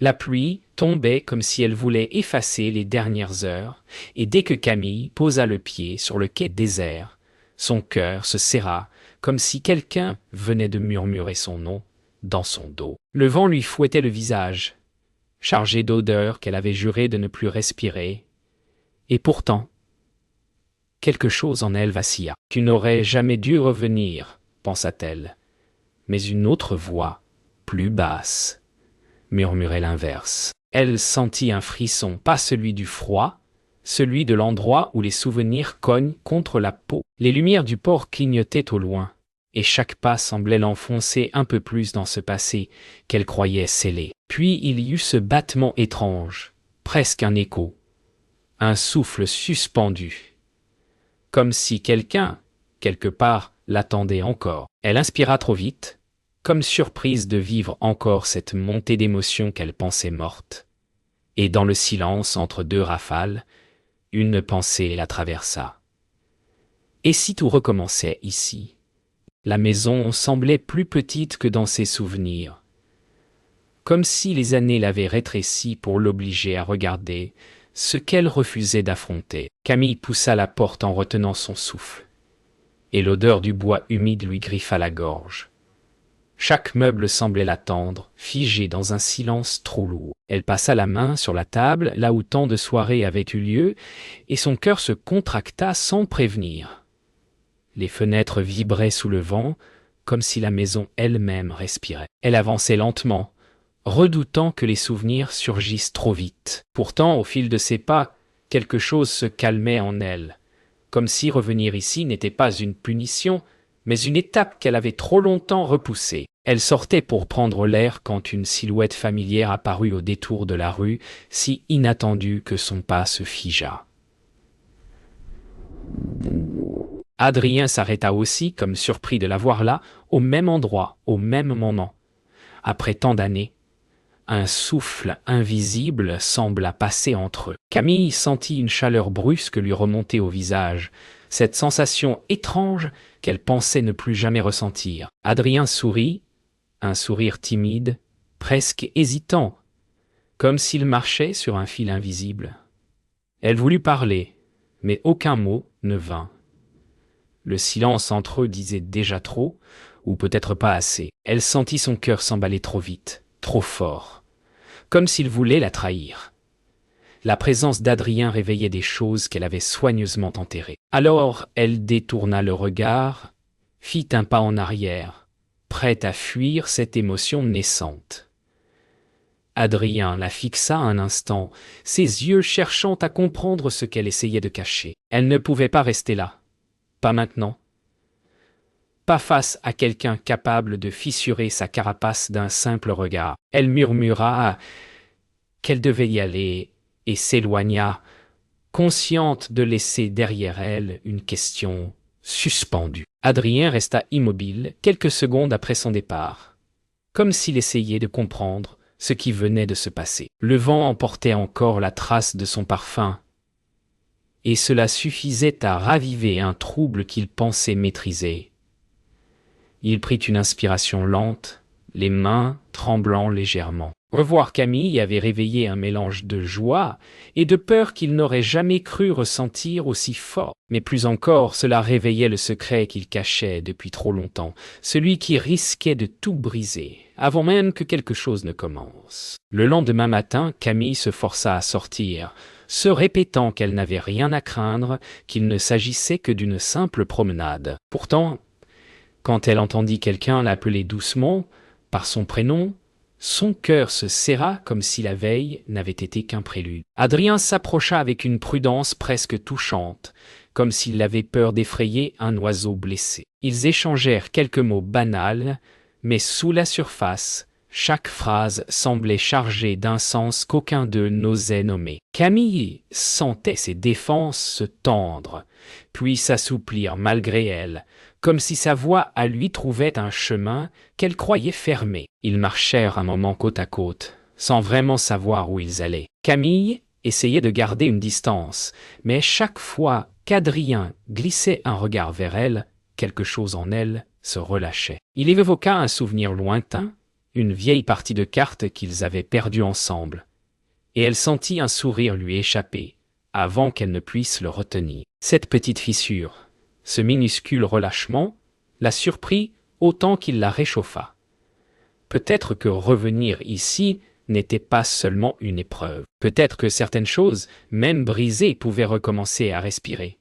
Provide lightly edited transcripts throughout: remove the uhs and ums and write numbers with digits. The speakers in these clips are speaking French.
La pluie tombait comme si elle voulait effacer les dernières heures, et dès que Camille posa le pied sur le quai désert, son cœur se serra comme si quelqu'un venait de murmurer son nom dans son dos. Le vent lui fouettait le visage, chargé d'odeurs qu'elle avait juré de ne plus respirer, et pourtant, quelque chose en elle vacilla. Tu n'aurais jamais dû revenir, pensa-t-elle, mais une autre voix, plus basse, murmurait l'inverse. Elle sentit un frisson, pas celui du froid, celui de l'endroit où les souvenirs cognent contre la peau. Les lumières du port clignotaient au loin, et chaque pas semblait l'enfoncer un peu plus dans ce passé qu'elle croyait scellé. Puis il y eut ce battement étrange, presque un écho, un souffle suspendu, comme si quelqu'un, quelque part, l'attendait encore. Elle inspira trop vite, comme surprise de vivre encore cette montée d'émotions qu'elle pensait morte. Et dans le silence entre deux rafales, une pensée la traversa. Et si tout recommençait ici? La maison semblait plus petite que dans ses souvenirs, comme si les années l'avaient rétrécie pour l'obliger à regarder ce qu'elle refusait d'affronter. Camille poussa la porte en retenant son souffle, et l'odeur du bois humide lui griffa la gorge. Chaque meuble semblait l'attendre, figé dans un silence trop lourd. Elle passa la main sur la table, là où tant de soirées avaient eu lieu, et son cœur se contracta sans prévenir. Les fenêtres vibraient sous le vent, comme si la maison elle-même respirait. Elle avançait lentement, redoutant que les souvenirs surgissent trop vite. Pourtant, au fil de ses pas, quelque chose se calmait en elle, comme si revenir ici n'était pas une punition, mais une étape qu'elle avait trop longtemps repoussée. Elle sortait pour prendre l'air quand une silhouette familière apparut au détour de la rue, si inattendue que son pas se figea. Adrien s'arrêta aussi, comme surpris de la voir là, au même endroit, au même moment. Après tant d'années, un souffle invisible sembla passer entre eux. Camille sentit une chaleur brusque lui remonter au visage, cette sensation étrange qu'elle pensait ne plus jamais ressentir. Adrien sourit, un sourire timide, presque hésitant, comme s'il marchait sur un fil invisible. Elle voulut parler, mais aucun mot ne vint. Le silence entre eux disait déjà trop, ou peut-être pas assez. Elle sentit son cœur s'emballer trop vite, trop fort, comme s'il voulait la trahir. La présence d'Adrien réveillait des choses qu'elle avait soigneusement enterrées. Alors elle détourna le regard, fit un pas en arrière, prête à fuir cette émotion naissante. Adrien la fixa un instant, ses yeux cherchant à comprendre ce qu'elle essayait de cacher. Elle ne pouvait pas rester là. Pas maintenant. Pas face à quelqu'un capable de fissurer sa carapace d'un simple regard. Elle murmura qu'elle devait y aller et s'éloigna, consciente de laisser derrière elle une question suspendue. Adrien resta immobile quelques secondes après son départ, comme s'il essayait de comprendre ce qui venait de se passer. Le vent emportait encore la trace de son parfum, et cela suffisait à raviver un trouble qu'il pensait maîtriser. Il prit une inspiration lente, les mains tremblant légèrement. Revoir Camille avait réveillé un mélange de joie et de peur qu'il n'aurait jamais cru ressentir aussi fort. Mais plus encore, cela réveillait le secret qu'il cachait depuis trop longtemps, celui qui risquait de tout briser, avant même que quelque chose ne commence. Le lendemain matin, Camille se força à sortir, se répétant qu'elle n'avait rien à craindre, qu'il ne s'agissait que d'une simple promenade. Pourtant, quand elle entendit quelqu'un l'appeler doucement, par son prénom, son cœur se serra comme si la veille n'avait été qu'un prélude. Adrien s'approcha avec une prudence presque touchante, comme s'il avait peur d'effrayer un oiseau blessé. Ils échangèrent quelques mots banals, mais sous la surface, chaque phrase semblait chargée d'un sens qu'aucun d'eux n'osait nommer. Camille sentait ses défenses se tendre, puis s'assouplir malgré elle, comme si sa voix à lui trouvait un chemin qu'elle croyait fermé. Ils marchèrent un moment côte à côte, sans vraiment savoir où ils allaient. Camille essayait de garder une distance, mais chaque fois qu'Adrien glissait un regard vers elle, quelque chose en elle se relâchait. Il évoqua un souvenir lointain, une vieille partie de cartes qu'ils avaient perdue ensemble, et elle sentit un sourire lui échapper, avant qu'elle ne puisse le retenir. Cette petite fissure, ce minuscule relâchement, la surprit autant qu'il la réchauffa. Peut-être que revenir ici n'était pas seulement une épreuve. Peut-être que certaines choses, même brisées, pouvaient recommencer à respirer.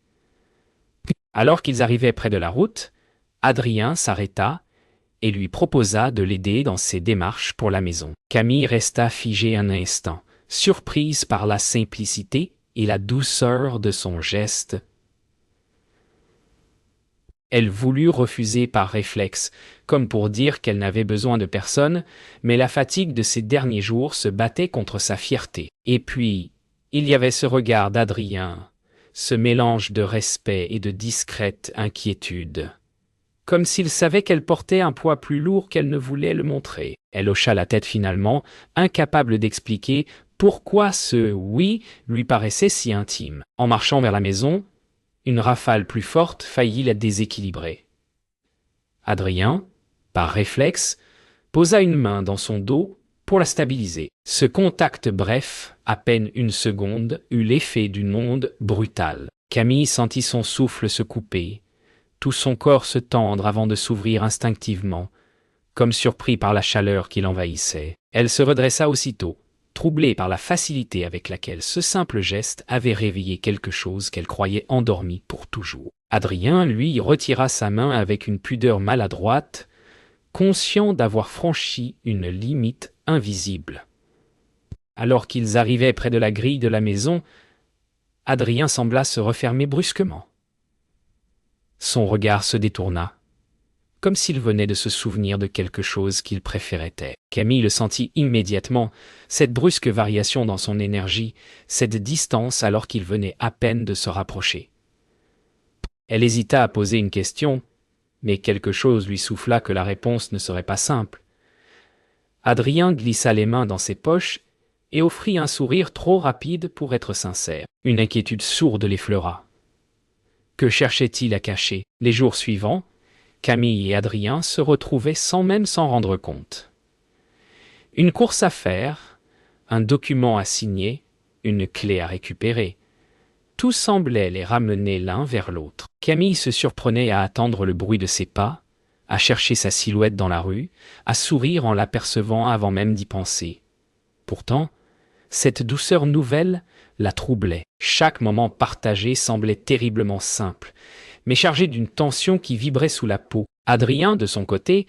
Alors qu'ils arrivaient près de la route, Adrien s'arrêta et lui proposa de l'aider dans ses démarches pour la maison. Camille resta figée un instant, surprise par la simplicité et la douceur de son geste. Elle voulut refuser par réflexe, comme pour dire qu'elle n'avait besoin de personne, mais la fatigue de ces derniers jours se battait contre sa fierté. Et puis, il y avait ce regard d'Adrien, ce mélange de respect et de discrète inquiétude. Comme s'il savait qu'elle portait un poids plus lourd qu'elle ne voulait le montrer. Elle hocha la tête finalement, incapable d'expliquer pourquoi ce « oui » lui paraissait si intime. En marchant vers la maison, une rafale plus forte faillit la déséquilibrer. Adrien, par réflexe, posa une main dans son dos pour la stabiliser. Ce contact bref, à peine une seconde, eut l'effet d'une onde brutale. Camille sentit son souffle se couper, tout son corps se tendre avant de s'ouvrir instinctivement, comme surpris par la chaleur qui l'envahissait. Elle se redressa aussitôt, troublée par la facilité avec laquelle ce simple geste avait réveillé quelque chose qu'elle croyait endormi pour toujours. Adrien, lui, retira sa main avec une pudeur maladroite, conscient d'avoir franchi une limite invisible. Alors qu'ils arrivaient près de la grille de la maison, Adrien sembla se refermer brusquement. Son regard se détourna, comme s'il venait de se souvenir de quelque chose qu'il préférait taire. Camille le sentit immédiatement, cette brusque variation dans son énergie, cette distance alors qu'il venait à peine de se rapprocher. Elle hésita à poser une question, mais quelque chose lui souffla que la réponse ne serait pas simple. Adrien glissa les mains dans ses poches et offrit un sourire trop rapide pour être sincère. Une inquiétude sourde l'effleura. Que cherchait-il à cacher? Les jours suivants, Camille et Adrien se retrouvaient sans même s'en rendre compte. Une course à faire, un document à signer, une clé à récupérer. Tout semblait les ramener l'un vers l'autre. Camille se surprenait à attendre le bruit de ses pas, à chercher sa silhouette dans la rue, à sourire en l'apercevant avant même d'y penser. Pourtant, cette douceur nouvelle la troublait. Chaque moment partagé semblait terriblement simple, mais chargé d'une tension qui vibrait sous la peau. Adrien, de son côté,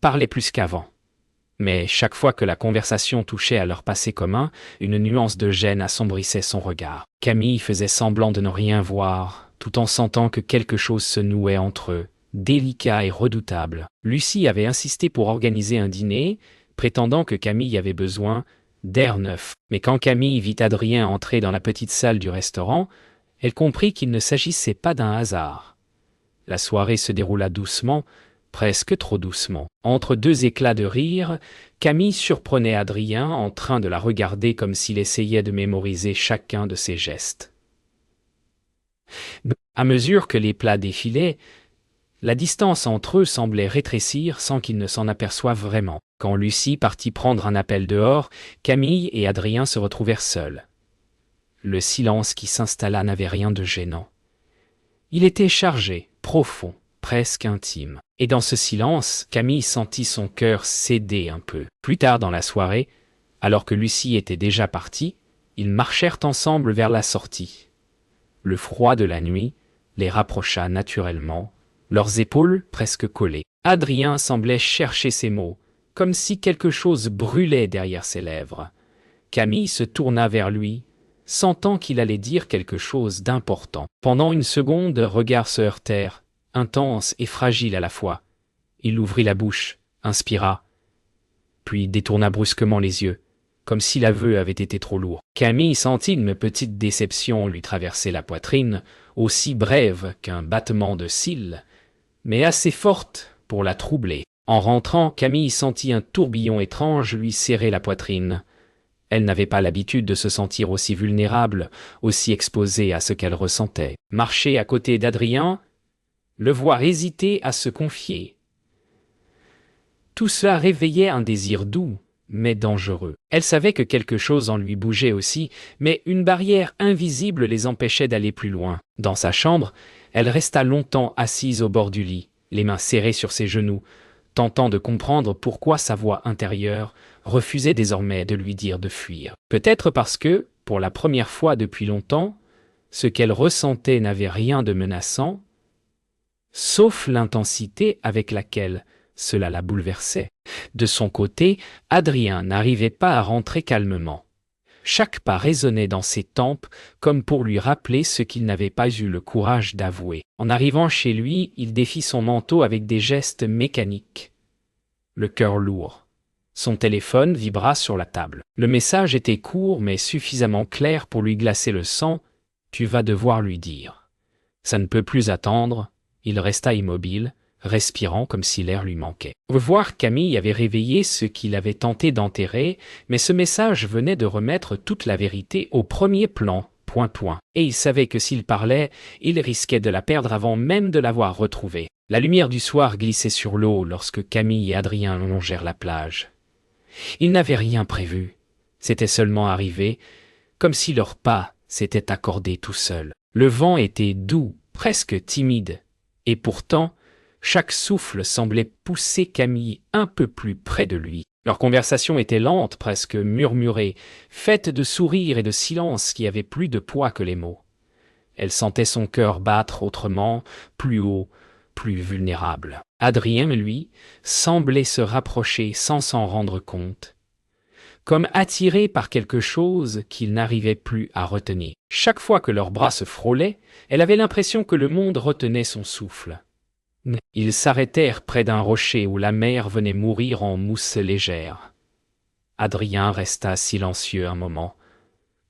parlait plus qu'avant. Mais chaque fois que la conversation touchait à leur passé commun, une nuance de gêne assombrissait son regard. Camille faisait semblant de ne rien voir, tout en sentant que quelque chose se nouait entre eux, délicat et redoutable. Lucie avait insisté pour organiser un dîner, prétendant que Camille avait besoin d'air neuf. Mais quand Camille vit Adrien entrer dans la petite salle du restaurant, elle comprit qu'il ne s'agissait pas d'un hasard. La soirée se déroula doucement, presque trop doucement. Entre deux éclats de rire, Camille surprenait Adrien en train de la regarder comme s'il essayait de mémoriser chacun de ses gestes. À mesure que les plats défilaient, la distance entre eux semblait rétrécir sans qu'ils ne s'en aperçoivent vraiment. Quand Lucie partit prendre un appel dehors, Camille et Adrien se retrouvèrent seuls. Le silence qui s'installa n'avait rien de gênant. Il était chargé, profond, presque intime. Et dans ce silence, Camille sentit son cœur céder un peu. Plus tard dans la soirée, alors que Lucie était déjà partie, ils marchèrent ensemble vers la sortie. Le froid de la nuit les rapprocha naturellement, leurs épaules presque collées. Adrien semblait chercher ses mots, comme si quelque chose brûlait derrière ses lèvres. Camille se tourna vers lui, sentant qu'il allait dire quelque chose d'important. Pendant une seconde, leurs regards se heurtèrent, intenses et fragiles à la fois. Il ouvrit la bouche, inspira, puis détourna brusquement les yeux, comme si l'aveu avait été trop lourd. Camille sentit une petite déception lui traverser la poitrine, aussi brève qu'un battement de cils, mais assez forte pour la troubler. En rentrant, Camille sentit un tourbillon étrange lui serrer la poitrine. Elle n'avait pas l'habitude de se sentir aussi vulnérable, aussi exposée à ce qu'elle ressentait. Marcher à côté d'Adrien, le voir hésiter à se confier. Tout cela réveillait un désir doux, mais dangereux. Elle savait que quelque chose en lui bougeait aussi, mais une barrière invisible les empêchait d'aller plus loin. Dans sa chambre, elle resta longtemps assise au bord du lit, les mains serrées sur ses genoux, tentant de comprendre pourquoi sa voix intérieure refusait désormais de lui dire de fuir. Peut-être parce que, pour la première fois depuis longtemps, ce qu'elle ressentait n'avait rien de menaçant, sauf l'intensité avec laquelle cela la bouleversait. De son côté, Adrien n'arrivait pas à rentrer calmement. Chaque pas résonnait dans ses tempes comme pour lui rappeler ce qu'il n'avait pas eu le courage d'avouer. En arrivant chez lui, il défit son manteau avec des gestes mécaniques, le cœur lourd. Son téléphone vibra sur la table. Le message était court mais suffisamment clair pour lui glacer le sang. « Tu vas devoir lui dire. » Ça ne peut plus attendre. Il resta immobile, respirant comme si l'air lui manquait. Voir Camille avait réveillé ce qu'il avait tenté d'enterrer, mais ce message venait de remettre toute la vérité au premier plan, Et il savait que s'il parlait, il risquait de la perdre avant même de l'avoir retrouvée. La lumière du soir glissait sur l'eau lorsque Camille et Adrien longèrent la plage. Ils n'avaient rien prévu. C'était seulement arrivé, comme si leur pas s'était accordé tout seul. Le vent était doux, presque timide, et pourtant, chaque souffle semblait pousser Camille un peu plus près de lui. Leur conversation était lente, presque murmurée, faite de sourires et de silence qui avaient plus de poids que les mots. Elle sentait son cœur battre autrement, plus haut, plus vulnérable. Adrien, lui, semblait se rapprocher sans s'en rendre compte, comme attiré par quelque chose qu'il n'arrivait plus à retenir. Chaque fois que leurs bras se frôlaient, elle avait l'impression que le monde retenait son souffle. Ils s'arrêtèrent près d'un rocher où la mer venait mourir en mousse légère. Adrien resta silencieux un moment,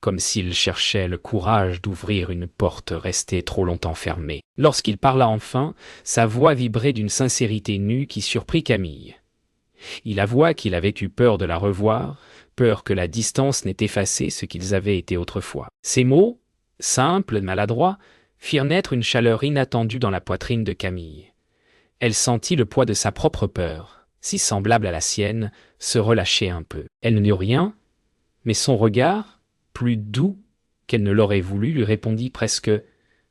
comme s'il cherchait le courage d'ouvrir une porte restée trop longtemps fermée. Lorsqu'il parla enfin, sa voix vibrait d'une sincérité nue qui surprit Camille. Il avoua qu'il avait eu peur de la revoir, peur que la distance n'ait effacé ce qu'ils avaient été autrefois. Ces mots, simples, maladroits, firent naître une chaleur inattendue dans la poitrine de Camille. Elle sentit le poids de sa propre peur, si semblable à la sienne, se relâcher un peu. Elle ne dit rien, mais son regard, plus doux qu'elle ne l'aurait voulu, lui répondit presque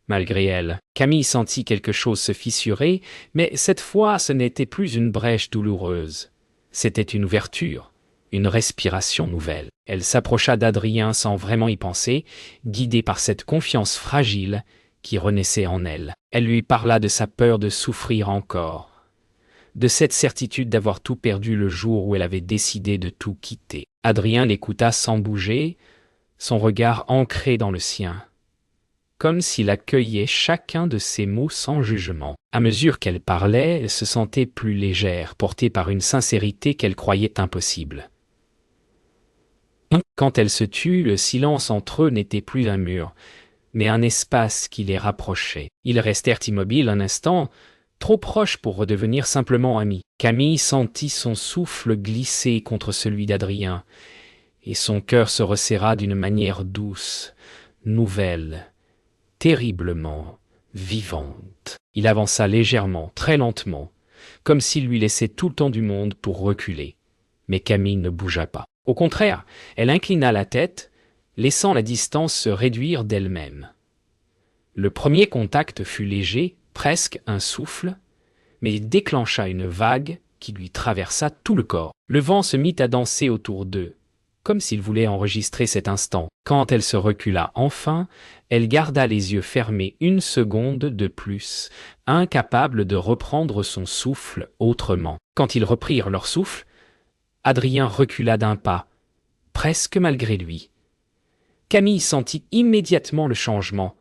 malgré elle. Camille sentit quelque chose se fissurer, mais cette fois ce n'était plus une brèche douloureuse. C'était une ouverture, une respiration nouvelle. Elle s'approcha d'Adrien sans vraiment y penser, guidée par cette confiance fragile qui renaissait en elle. Elle lui parla de sa peur de souffrir encore, de cette certitude d'avoir tout perdu le jour où elle avait décidé de tout quitter. Adrien l'écouta sans bouger, son regard ancré dans le sien, comme s'il accueillait chacun de ses mots sans jugement. À mesure qu'elle parlait, elle se sentait plus légère, portée par une sincérité qu'elle croyait impossible. Quand elle se tut, le silence entre eux n'était plus un mur, mais un espace qui les rapprochait. Ils restèrent immobiles un instant, trop proches pour redevenir simplement amis. Camille sentit son souffle glisser contre celui d'Adrien, et son cœur se resserra d'une manière douce, nouvelle, terriblement vivante. Il avança légèrement, très lentement, comme s'il lui laissait tout le temps du monde pour reculer. Mais Camille ne bougea pas. Au contraire, elle inclina la tête, laissant la distance se réduire d'elle-même. Le premier contact fut léger, presque un souffle, mais il déclencha une vague qui lui traversa tout le corps. Le vent se mit à danser autour d'eux, comme s'il voulait enregistrer cet instant. Quand elle se recula enfin, elle garda les yeux fermés une seconde de plus, incapable de reprendre son souffle autrement. Quand ils reprirent leur souffle, Adrien recula d'un pas, presque malgré lui. Camille sentit immédiatement le changement.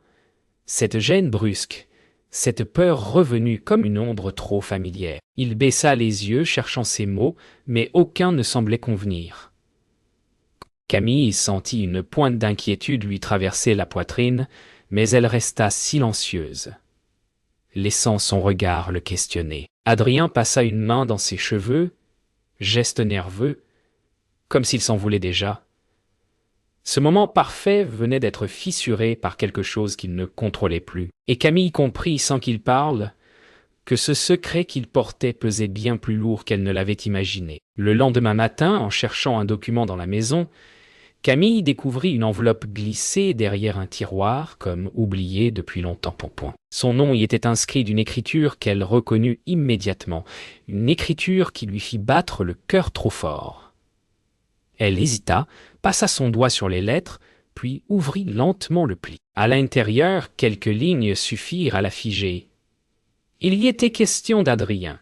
Cette gêne brusque, cette peur revenue comme une ombre trop familière. Il baissa les yeux, cherchant ses mots, mais aucun ne semblait convenir. Camille sentit une pointe d'inquiétude lui traverser la poitrine, mais elle resta silencieuse, laissant son regard le questionner. Adrien passa une main dans ses cheveux, geste nerveux, comme s'il s'en voulait déjà. Ce moment parfait venait d'être fissuré par quelque chose qu'il ne contrôlait plus. Et Camille comprit sans qu'il parle que ce secret qu'il portait pesait bien plus lourd qu'elle ne l'avait imaginé. Le lendemain matin, en cherchant un document dans la maison, Camille découvrit une enveloppe glissée derrière un tiroir, comme oubliée depuis longtemps. Son nom y était inscrit d'une écriture qu'elle reconnut immédiatement, une écriture qui lui fit battre le cœur trop fort. Elle hésita, passa son doigt sur les lettres, puis ouvrit lentement le pli. À l'intérieur, quelques lignes suffirent à la figer. Il y était question d'Adrien,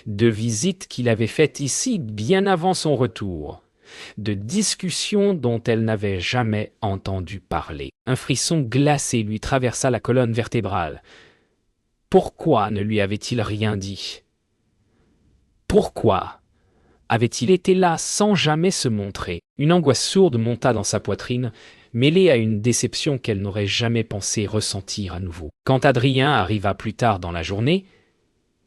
de visites qu'il avait faites ici bien avant son retour, de discussions dont elle n'avait jamais entendu parler. Un frisson glacé lui traversa la colonne vertébrale. Pourquoi ne lui avait-il rien dit? Pourquoi avait-il été là sans jamais se montrer? Une angoisse sourde monta dans sa poitrine, mêlée à une déception qu'elle n'aurait jamais pensé ressentir à nouveau. Quand Adrien arriva plus tard dans la journée,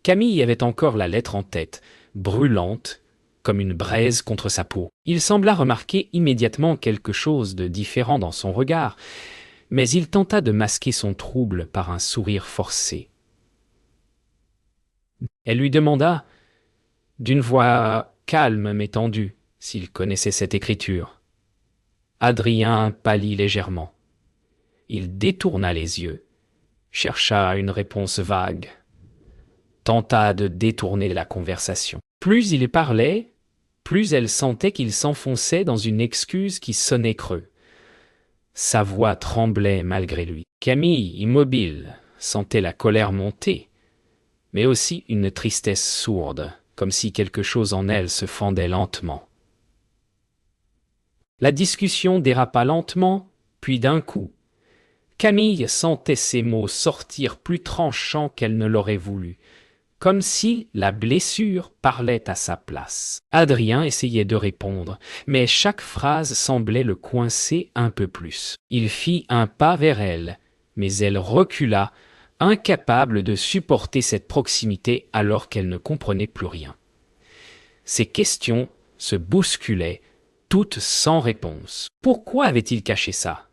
Camille avait encore la lettre en tête, brûlante, comme une braise contre sa peau. Il sembla remarquer immédiatement quelque chose de différent dans son regard, mais il tenta de masquer son trouble par un sourire forcé. Elle lui demanda, d'une voix calme mais tendue, s'il connaissait cette écriture. Adrien pâlit légèrement. Il détourna les yeux, chercha une réponse vague, tenta de détourner la conversation. Plus il parlait, plus elle sentait qu'il s'enfonçait dans une excuse qui sonnait creux. Sa voix tremblait malgré lui. Camille, immobile, sentait la colère monter, mais aussi une tristesse sourde, comme si quelque chose en elle se fendait lentement. La discussion dérapa lentement, puis d'un coup, Camille sentait ses mots sortir plus tranchants qu'elle ne l'aurait voulu, comme si la blessure parlait à sa place. Adrien essayait de répondre, mais chaque phrase semblait le coincer un peu plus. Il fit un pas vers elle, mais elle recula, incapable de supporter cette proximité alors qu'elle ne comprenait plus rien. Ses questions se bousculaient, toutes sans réponse. Pourquoi avait-il caché ça?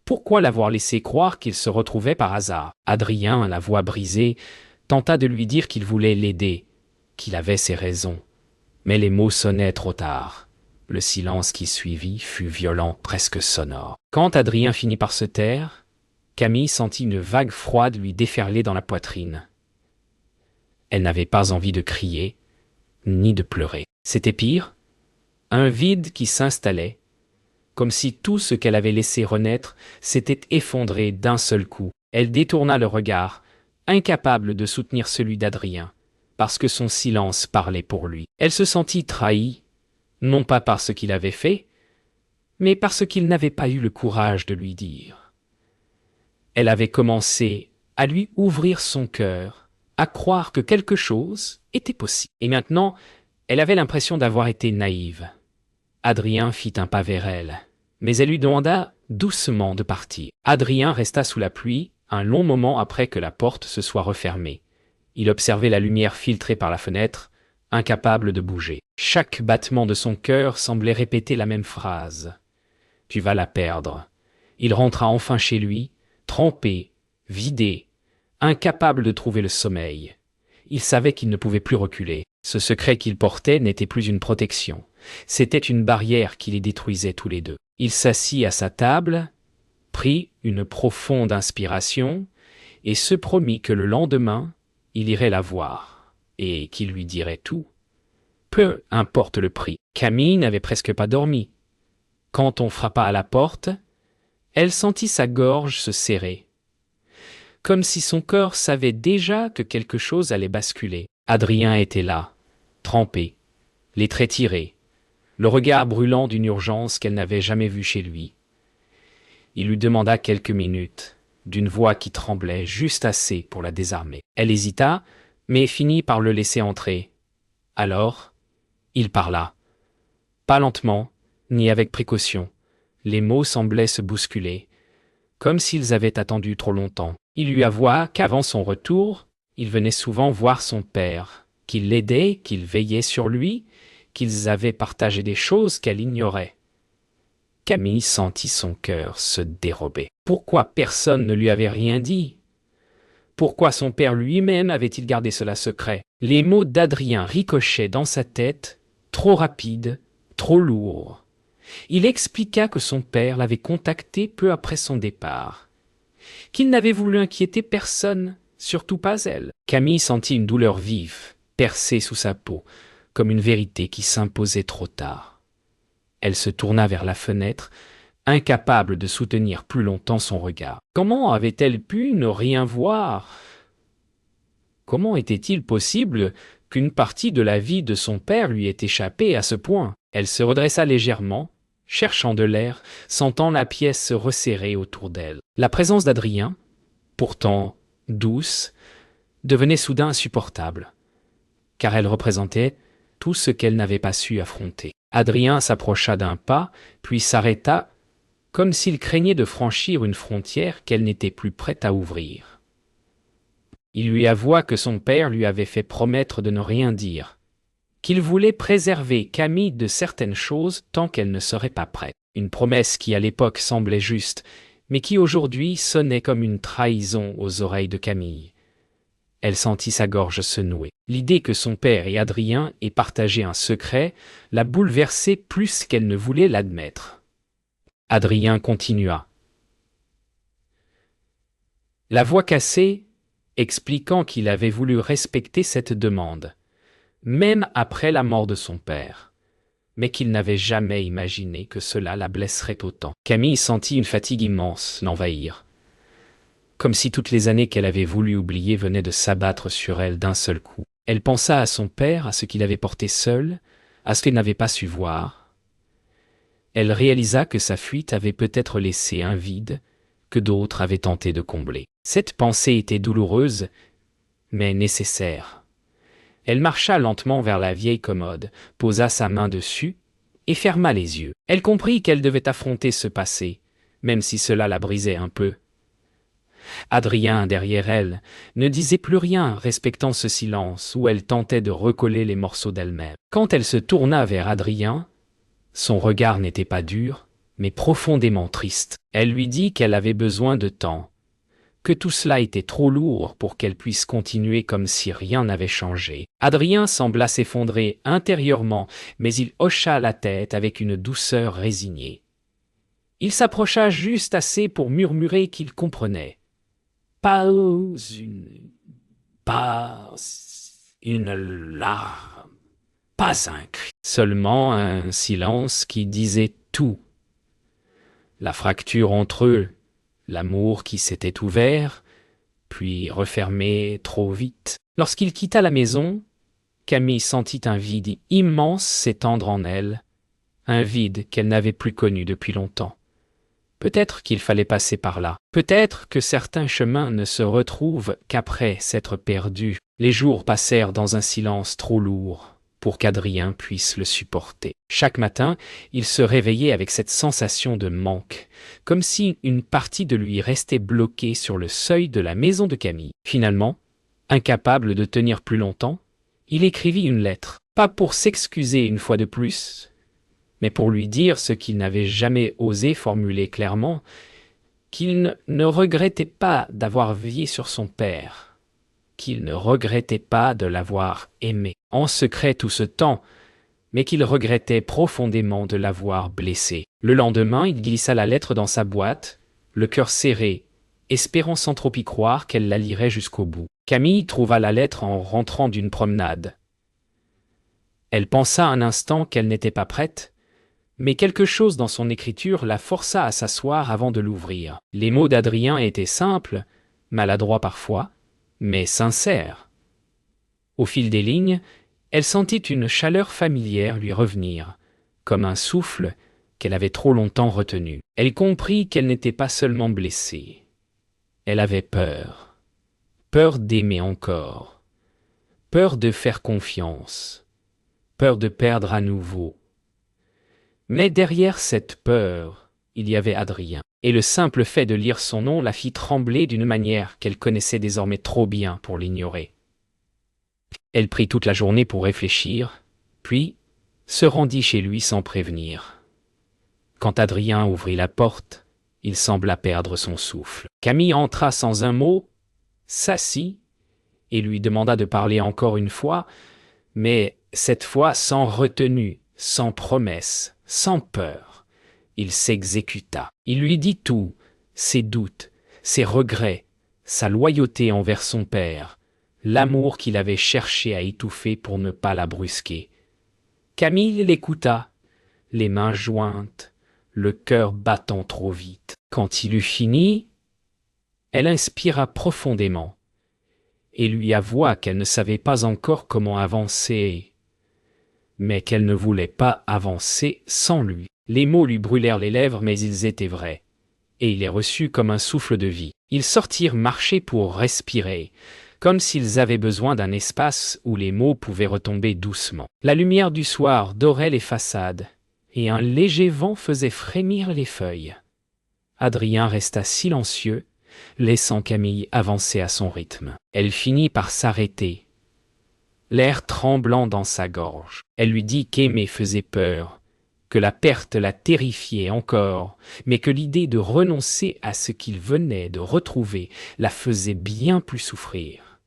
Pourquoi l'avoir laissé croire qu'il se retrouvait par hasard? Adrien, la voix brisée, tenta de lui dire qu'il voulait l'aider, qu'il avait ses raisons. Mais les mots sonnaient trop tard. Le silence qui suivit fut violent, presque sonore. Quand Adrien finit par se taire, Camille sentit une vague froide lui déferler dans la poitrine. Elle n'avait pas envie de crier, ni de pleurer. C'était pire, un vide qui s'installait, comme si tout ce qu'elle avait laissé renaître s'était effondré d'un seul coup. Elle détourna le regard, incapable de soutenir celui d'Adrien, parce que son silence parlait pour lui. Elle se sentit trahie, non pas par ce qu'il avait fait, mais parce qu'il n'avait pas eu le courage de lui dire. Elle avait commencé à lui ouvrir son cœur, à croire que quelque chose était possible. Et maintenant, elle avait l'impression d'avoir été naïve. Adrien fit un pas vers elle, mais elle lui demanda doucement de partir. Adrien resta sous la pluie, un long moment après que la porte se soit refermée. Il observait la lumière filtrée par la fenêtre, incapable de bouger. Chaque battement de son cœur semblait répéter la même phrase. « Tu vas la perdre. » Il rentra enfin chez lui, trempé, vidé, incapable de trouver le sommeil. Il savait qu'il ne pouvait plus reculer. Ce secret qu'il portait n'était plus une protection. C'était une barrière qui les détruisait tous les deux. Il s'assit à sa table, prit une profonde inspiration et se promit que le lendemain, il irait la voir et qu'il lui dirait tout. Peu importe le prix. Camille n'avait presque pas dormi. Quand on frappa à la porte, elle sentit sa gorge se serrer, comme si son corps savait déjà que quelque chose allait basculer. Adrien était là, trempé, les traits tirés, le regard brûlant d'une urgence qu'elle n'avait jamais vue chez lui. Il lui demanda quelques minutes, d'une voix qui tremblait juste assez pour la désarmer. Elle hésita, mais finit par le laisser entrer. Alors, il parla. Pas lentement, ni avec précaution. Les mots semblaient se bousculer, comme s'ils avaient attendu trop longtemps. Il lui avoua qu'avant son retour, il venait souvent voir son père, qu'il l'aidait, qu'il veillait sur lui, qu'ils avaient partagé des choses qu'elle ignorait. Camille sentit son cœur se dérober. Pourquoi personne ne lui avait rien dit? Pourquoi son père lui-même avait-il gardé cela secret? Les mots d'Adrien ricochaient dans sa tête, trop rapides, trop lourds. Il expliqua que son père l'avait contacté peu après son départ, qu'il n'avait voulu inquiéter personne, surtout pas elle. Camille sentit une douleur vive, percer sous sa peau, comme une vérité qui s'imposait trop tard. Elle se tourna vers la fenêtre, incapable de soutenir plus longtemps son regard. Comment avait-elle pu ne rien voir? Comment était-il possible qu'une partie de la vie de son père lui ait échappé à ce point? Elle se redressa légèrement, cherchant de l'air, sentant la pièce se resserrer autour d'elle. La présence d'Adrien, pourtant douce, devenait soudain insupportable, car elle représentait tout ce qu'elle n'avait pas su affronter. Adrien s'approcha d'un pas, puis s'arrêta, comme s'il craignait de franchir une frontière qu'elle n'était plus prête à ouvrir. Il lui avoua que son père lui avait fait promettre de ne rien dire, qu'il voulait préserver Camille de certaines choses tant qu'elle ne serait pas prête. Une promesse qui à l'époque semblait juste, mais qui aujourd'hui sonnait comme une trahison aux oreilles de Camille. Elle sentit sa gorge se nouer. L'idée que son père et Adrien aient partagé un secret la bouleversait plus qu'elle ne voulait l'admettre. Adrien continua. La voix cassée, expliquant qu'il avait voulu respecter cette demande, même après la mort de son père, mais qu'il n'avait jamais imaginé que cela la blesserait autant. Camille sentit une fatigue immense l'envahir, comme si toutes les années qu'elle avait voulu oublier venaient de s'abattre sur elle d'un seul coup. Elle pensa à son père, à ce qu'il avait porté seul, à ce qu'elle n'avait pas su voir. Elle réalisa que sa fuite avait peut-être laissé un vide que d'autres avaient tenté de combler. Cette pensée était douloureuse, mais nécessaire. Elle marcha lentement vers la vieille commode, posa sa main dessus et ferma les yeux. Elle comprit qu'elle devait affronter ce passé, même si cela la brisait un peu. Adrien, derrière elle, ne disait plus rien, respectant ce silence où elle tentait de recoller les morceaux d'elle-même. Quand elle se tourna vers Adrien, son regard n'était pas dur, mais profondément triste. Elle lui dit qu'elle avait besoin de temps, que tout cela était trop lourd pour qu'elle puisse continuer comme si rien n'avait changé. Adrien sembla s'effondrer intérieurement, mais il hocha la tête avec une douceur résignée. Il s'approcha juste assez pour murmurer qu'il comprenait. Pas une larme, pas un cri, seulement un silence qui disait tout. La fracture entre eux, l'amour qui s'était ouvert, puis refermé trop vite. Lorsqu'il quitta la maison, Camille sentit un vide immense s'étendre en elle, un vide qu'elle n'avait plus connu depuis longtemps. Peut-être qu'il fallait passer par là. Peut-être que certains chemins ne se retrouvent qu'après s'être perdus. Les jours passèrent dans un silence trop lourd pour qu'Adrien puisse le supporter. Chaque matin, il se réveillait avec cette sensation de manque, comme si une partie de lui restait bloquée sur le seuil de la maison de Camille. Finalement, incapable de tenir plus longtemps, il écrivit une lettre, pas pour s'excuser une fois de plus, mais pour lui dire ce qu'il n'avait jamais osé formuler clairement, qu'il ne regrettait pas d'avoir veillé sur son père, qu'il ne regrettait pas de l'avoir aimé en secret tout ce temps, mais qu'il regrettait profondément de l'avoir blessé. Le lendemain, il glissa la lettre dans sa boîte, le cœur serré, espérant sans trop y croire qu'elle la lirait jusqu'au bout. Camille trouva la lettre en rentrant d'une promenade. Elle pensa un instant qu'elle n'était pas prête, mais quelque chose dans son écriture la força à s'asseoir avant de l'ouvrir. Les mots d'Adrien étaient simples, maladroits parfois, mais sincères. Au fil des lignes, elle sentit une chaleur familière lui revenir, comme un souffle qu'elle avait trop longtemps retenu. Elle comprit qu'elle n'était pas seulement blessée. Elle avait peur. Peur d'aimer encore. Peur de faire confiance. Peur de perdre à nouveau. Mais derrière cette peur, il y avait Adrien. Et le simple fait de lire son nom la fit trembler d'une manière qu'elle connaissait désormais trop bien pour l'ignorer. Elle prit toute la journée pour réfléchir, puis se rendit chez lui sans prévenir. Quand Adrien ouvrit la porte, il sembla perdre son souffle. Camille entra sans un mot, s'assit et lui demanda de parler encore une fois, mais cette fois sans retenue, sans promesse, sans peur. Il s'exécuta. Il lui dit tout, ses doutes, ses regrets, sa loyauté envers son père, l'amour qu'il avait cherché à étouffer pour ne pas la brusquer. Camille l'écouta, les mains jointes, le cœur battant trop vite. Quand il eut fini, elle inspira profondément et lui avoua qu'elle ne savait pas encore comment avancer, mais qu'elle ne voulait pas avancer sans lui. Les mots lui brûlèrent les lèvres, mais ils étaient vrais, et il les reçut comme un souffle de vie. Ils sortirent marcher pour respirer, comme s'ils avaient besoin d'un espace où les mots pouvaient retomber doucement. La lumière du soir dorait les façades, et un léger vent faisait frémir les feuilles. Adrien resta silencieux, laissant Camille avancer à son rythme. Elle finit par s'arrêter, l'air tremblant dans sa gorge. Elle lui dit qu'aimer faisait peur, que la perte la terrifiait encore, mais que l'idée de renoncer à ce qu'il venait de retrouver la faisait bien plus souffrir.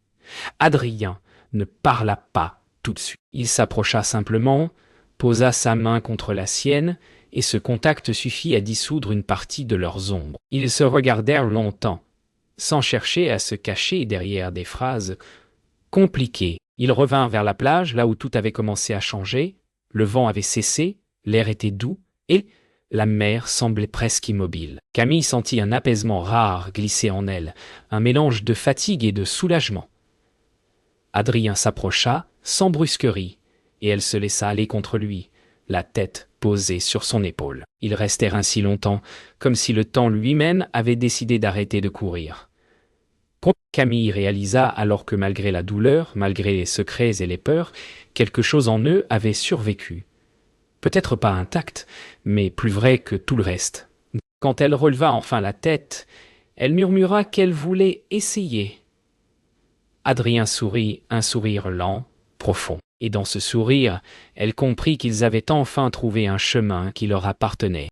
Adrien ne parla pas tout de suite. Il s'approcha simplement, posa sa main contre la sienne, et ce contact suffit à dissoudre une partie de leurs ombres. Ils se regardèrent longtemps, sans chercher à se cacher derrière des phrases compliquées. Ils revinrent vers la plage, là où tout avait commencé à changer. Le vent avait cessé, l'air était doux, et la mer semblait presque immobile. Camille sentit un apaisement rare glisser en elle, un mélange de fatigue et de soulagement. Adrien s'approcha, sans brusquerie, et elle se laissa aller contre lui, la tête posée sur son épaule. Ils restèrent ainsi longtemps, comme si le temps lui-même avait décidé d'arrêter de courir. Camille réalisa alors que malgré la douleur, malgré les secrets et les peurs, quelque chose en eux avait survécu. Peut-être pas intact, mais plus vrai que tout le reste. Quand elle releva enfin la tête, elle murmura qu'elle voulait essayer. Adrien sourit, un sourire lent, profond. Et dans ce sourire, elle comprit qu'ils avaient enfin trouvé un chemin qui leur appartenait.